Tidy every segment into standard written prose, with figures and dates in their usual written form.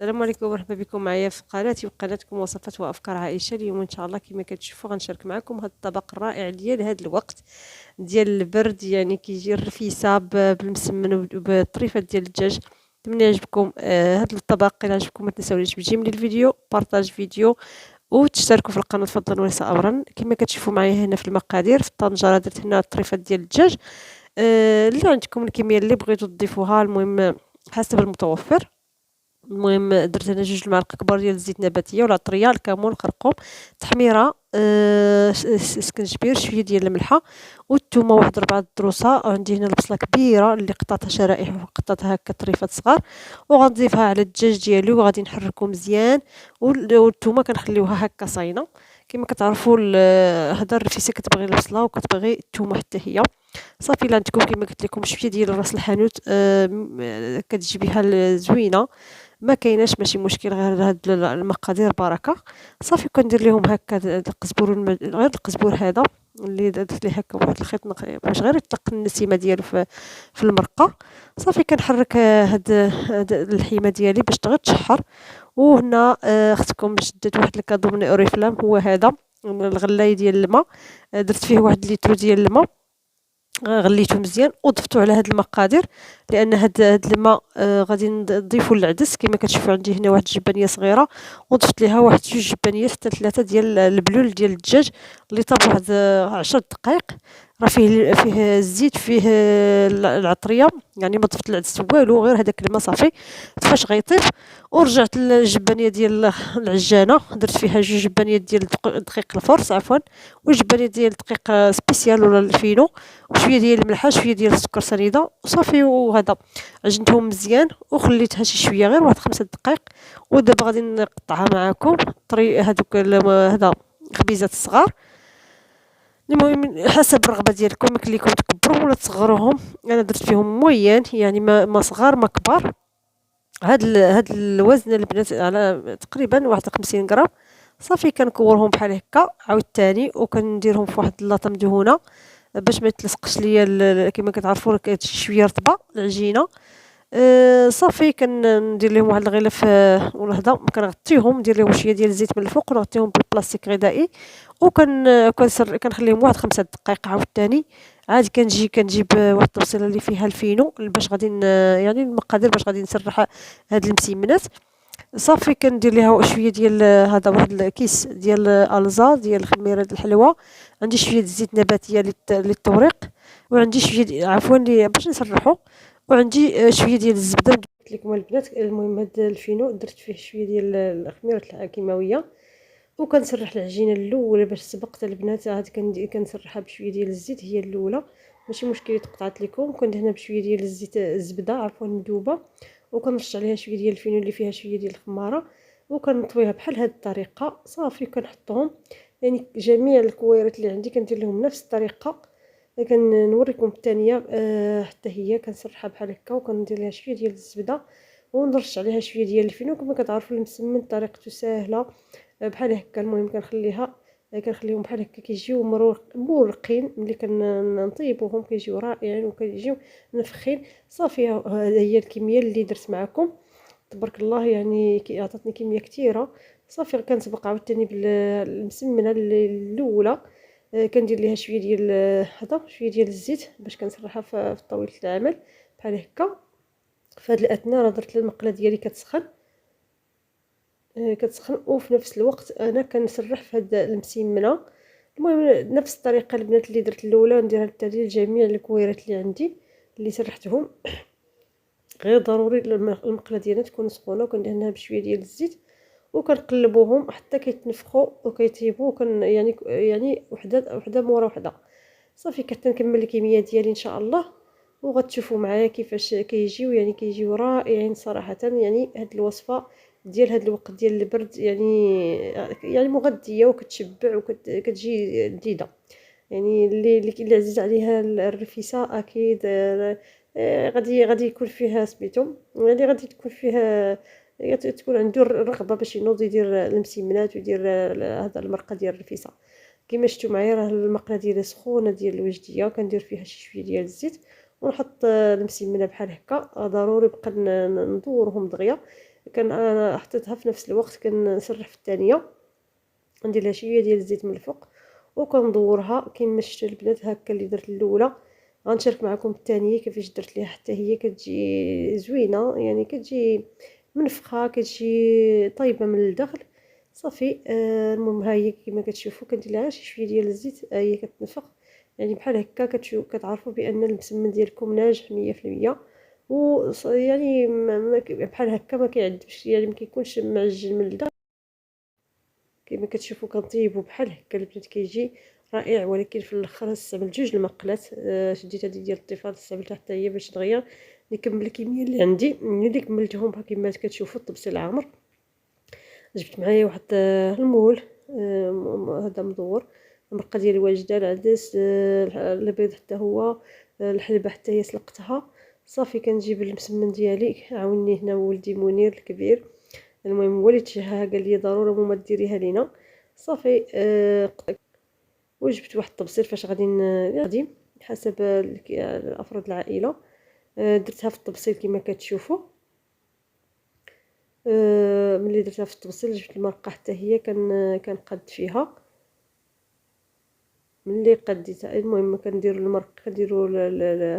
السلام عليكم ومرحبا بكم معايا في قناتي وقناتكم وصفات وافكار عائشه. اليوم ان شاء الله كما كتشوفوا غنشارك معكم هذا الطبق الرائع ديال هذا الوقت ديال البرد، يعني كيجي الرفيسه بالمسمن وبالطريفات ديال الدجاج. نتمنى يعجبكم هذا الطبق. الى عجبكم ما تنساونيش بجيم لي الفيديو، بارطاج فيديو، وتشتركوا في القناه تفضلوا وليس امرا. كما كتشوفوا معايا هنا في المقادير، في الطنجره درت هنا الطريفات ديال الدجاج. اللي عندكم الكميه اللي بغيتوا تضيفوها، المهم حسب المتوفر. المهم درت انا 2 المعالق كبار ديال الزيت النباتيه والعطريه، الكمون، الخرقوم، تحميره، سكنجبير، شويه ديال الملحه والثومه، واحد 4 دروسه. عندي هنا البصله كبيره اللي قطعتها شرائح وقطعتها هكا طريفات صغار، وغنضيفها على الدجاج ديالي وغادي نحركو مزيان. والثومه كنخليوها هكا صاينه. كما كتعرفوا هذا الرفيسه كتبغي البصله وكتبغي الثومه حتى هي. صافي، الا عندكم كما قلت لكم شويه ديال راس الحانوت كتجيبيها زوينه، ما كايناش ماشي مشكل، غير هاد المقادير بركه. صافي كندير لهم هكا القزبور غير القزبور هذا اللي درت ليه هكا واحد الخيط باش غير يطلق النسيمه ديالو في المرقه. صافي كنحرك هاد اللحيمه ديالي باش غير تشحر. وهنا اختكم شدت واحد الكادو من اوريفلام، هو هذا الغلاي ديال الماء. درت فيه 1 لتر ديال الماء، غليته مزيان وضفتو على هاد المقادير، لان هاد الماء غادي نضيفو للعدس. كما كتشوفوا عندي هنا واحد الجبانيه صغيره، وضفت ليها واحد 2 جبانيات حتى 3 ديال البلول ديال الدجاج اللي طاب واحد 10 دقائق. راه فيه الزيت، فيه العطريه، يعني ما ضفت العدس والو، غير هذاك الماء صافي. فاش غيطيب ورجعت للجبانيه ديال العجانه، درت فيها 2 جبانيات ديال دقيق الفرص عفوا، وجبانيه ديال دقيق سبيسيال ولا الفينو، وشويه ديال الملحه، شويه ديال السكر سنيده، وصافي. وهذا عجنتهم مزيان وخليتها شي شويه غير واحد 5 دقائق. ودابا غادي نقطعها معاكم هذوك هذا خبيزات الصغار. المهم حسب الرغبه ديالكم، يمكن لكم تكبروا ولا تصغروهم. انا درت فيهم مويان، يعني ما صغار ما كبار. هاد الوزن البنات على تقريبا واحد 50 غرام. صافي كنكورهم بحال هكا عاوتاني، وكنديرهم في واحد اللاطه مدهونه باش ما يتلصقش ليا كما كتعرفوا كتجي شويه رطبه العجينه. صافي كندير لهم واحد الغلاف ولا هذا، كنغطيهم، ندير لهم شويه ديال الزيت من الفوق ونغطيهم بالبلاستيك غذائي. كنخليهم واحد 5 دقائق عاوتاني. عاد كنجيب واحد الطبسيله اللي فيها الفينو باش غادي يعني المقادير باش غادي نسرح هاد المسيمنات. صافي كندير ليها شويه ديال هذا واحد الكيس ديال الزا ديال خميره الحلوى. عندي شويه الزيت نباتيه للتوريق، وعندي شويه عفوا باش نسرحو. وعندي شويه ديال الزبده قلت لكم البنات. المهم هذا الفينو درت فيه شويه ديال الخميره الكيماويه، وكنسرح العجينه الاولى باش سبقت البنات. عاد كنسرحها بشويه ديال الزيت، هي الاولى ماشي مشكل تقطعت لكم. كندهنها بشويه ديال الزيت الزبده عفوا مذوبه، وكنرش عليها شويه ديال الفينو اللي فيها شويه ديال الخماره، وكنطويها بحال هاد الطريقه. صافي كنحطهم يعني جميع الكويرات اللي عندي كندير لهم نفس الطريقه. كنوريكم الثانيه حتى هي كنسرحها بحال هكا، وكندير لها شويه ديال الزبده ونرش عليها شويه ديال الفينو. كما كتعرفوا المسمن طريقته سهله بحال هكا. المهم كنخليهم بحال هكا كيجيو مورقين. ملي كنطيبوهم كيجيو رائعين وكيجيو نفخين. صافي هذه هي الكميه اللي درت معكم، تبارك الله، يعني عطاتني كميه كثيره. صافي كنسبق عاوتاني بالمسمنه الاولى. كندير ليها شويه ديال هذا شويه ديال الزيت باش كنسرحها في طاوله العمل بحال هكا. في هذه الاثناء راه درت المقله ديالي كتسخن وفي نفس الوقت انا كنسرح في هاد المسيمنه. المهم نفس الطريقه البنات اللي درت الاولى نديرها للتالي لجميع الكويرات اللي عندي اللي سرحتهم. غير ضروري المقله ديالنا تكون سخونه، وكندهنها بشويه ديال الزيت، وكنقلبوهم حتى كيتنفخوا وكيطيبوا. يعني وحده مورا وحده. صافي كنكمل الكميه ديالي ان شاء الله، وغتشوفوا معايا كيفاش كيجيو. يعني كيجيو رائعين صراحه. يعني هاد الوصفه ديال هاد الوقت ديال البرد يعني مغذيه وكتشبع وكتجي لذيذه. يعني اللي عزيز عليها الرفيسه اكيد غادي يكون فيها سميتو، يعني غادي تكون فيها تكون عنده الرغبه باش ينوض يدير المسيمنات ويدير هذا المرقه ديال الرفيسه. كما شفتوا معايا راه المقله ديالي سخونه ديال الوجديه، كندير فيها شي شويه ديال الزيت ونحط المسيمنه بحال هكا. ضروري بقى ندورهم دغيا انا حطيتها في نفس الوقت كنسرح في الثانيه، ندير لها شويه ديال الزيت من الفوق وكندورها كيما شفتوا البنات هكا اللي درت الاولى. غنشارك معكم الثانيه كيفاش درت ليها حتى هي كتجي زوينه، يعني كتجي منفخه، كتجي طيبه من الداخل صافي. المهم ها هي كيما كتشوفوا كندير لها شي شويه ديال الزيت، هي كتنفخ يعني بحال هكا. كتعرفوا بان المسمن ديالكم ناجح 100%. و يعني بحال هكا ما كيعذبش، يعني ما كيكونش معجن من الداخل. كما كتشوفوا كنطيبوا بحال هكا البنات كيجي رائع. ولكن في الاخر استعملت 2 المقلات، شديت هذه ديال الطيفات استعملتها حتى هي باش دغيا نكمل الكميه اللي عندي. ملي كملتهم كما كتشوفوا الطبسي العامر، جبت معايا واحد المول هذا مدور، المرقه ديالي واجده، العدس، البيض حتى هو، الحلبه حتى هي سلقتها صافي. كنجيب المسمن ديالي، عاوني هنا ولدي منير الكبير، المهم هو اللي تشهاها قال لي ضروري ماما ديريها لينا صافي. وجبت واحد الطبسيل فاش غادي حسب افراد العائله. درتها في الطبسيل كما كتشوفوا. ملي درتها في الطبسيل جبت المرقه حتى هي كنقاد فيها. ملي قديتها المهم كنديروا المرق، كنديروا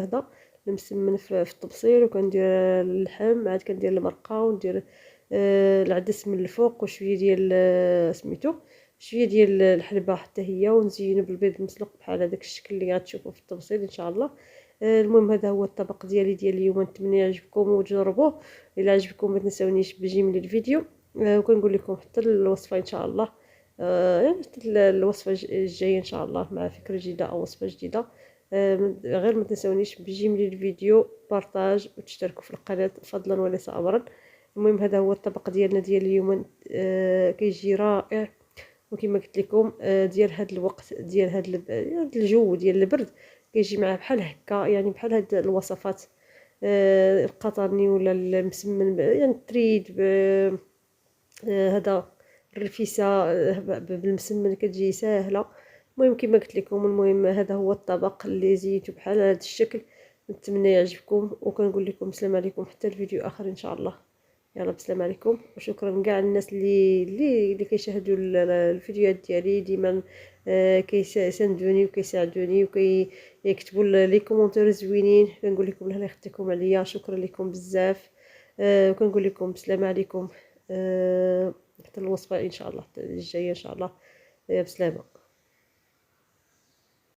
هذا المسمن في الطبسيل، وكندير اللحم، عاد كندير المرقه، وندير العدس من الفوق، وشويه ديال سميتو شويه ديال الحلبه حتى هي، ونزينو بالبيض المسلوق بحال هذاك الشكل اللي غتشوفوه في التفصيل ان شاء الله. المهم هذا هو الطبق ديالي ديال اليوم، نتمنى يعجبكم وتجربوه. الا عجبكم ما تنساونيش بجيم الفيديو، وكنقول لكم حتى الوصفه ان شاء الله. يعني حتى الوصفه الجايه ان شاء الله مع فكره جديده او وصفه جديده. غير ما تنساونيش بجيم الفيديو، بارطاج، وتشتركوا في القناه فضلا وليس امرا. المهم هذا هو الطبق ديالنا ديال اليوم، كيجي رائع. وكما قلت لكم ديال هذا الوقت ديال هذا الجو ديال البرد كيجي معاه بحال هكا، يعني بحال هاد الوصفات القطرني ولا المسمن، يعني التريد هذا الرفيسه بالمسمن كتجي ساهله. المهم كما قلت لكم، المهم هذا هو الطبق اللي زيتو بحال هذا الشكل. نتمنى يعجبكم، وكنقول لكم السلام عليكم حتى الفيديو اخر ان شاء الله. يلا بسلام عليكم، وشكرا كاع الناس اللي كيشاهدوا الفيديوهات ديالي ديما، كيساندوني وكيساعدوني وكيكتبوا لي كومونتير زوينين. كنقول لكم الله يخليكم عليا، شكرا لكم بزاف. وكنقول لكم السلام عليكم، حتى الوصفه ان شاء الله الجايه ان شاء الله. بسلامه.